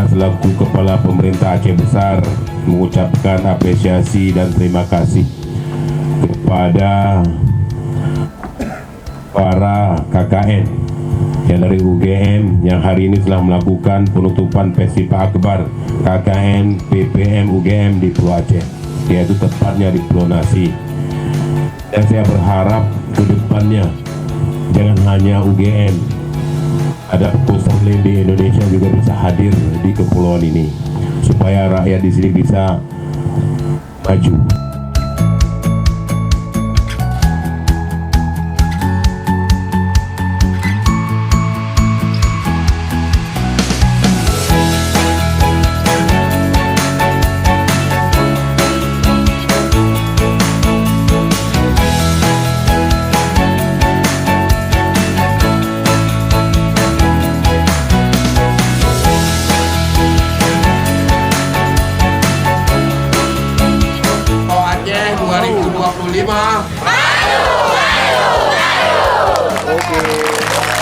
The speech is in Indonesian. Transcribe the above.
saya selaku Kepala Pemerintah Aceh Besar mengucapkan apresiasi dan terima kasih kepada para KKN yang dari UGM yang hari ini telah melakukan penutupan Festival Akbar KKN PPM UGM di Pulau Aceh, yaitu tepatnya di Pulau Nasi. Dan saya berharap ke depannya jangan hanya UGM, ada pusat lain di Indonesia juga bisa hadir di kepulauan ini supaya rakyat di sini bisa maju. Aceh 2025. Oke.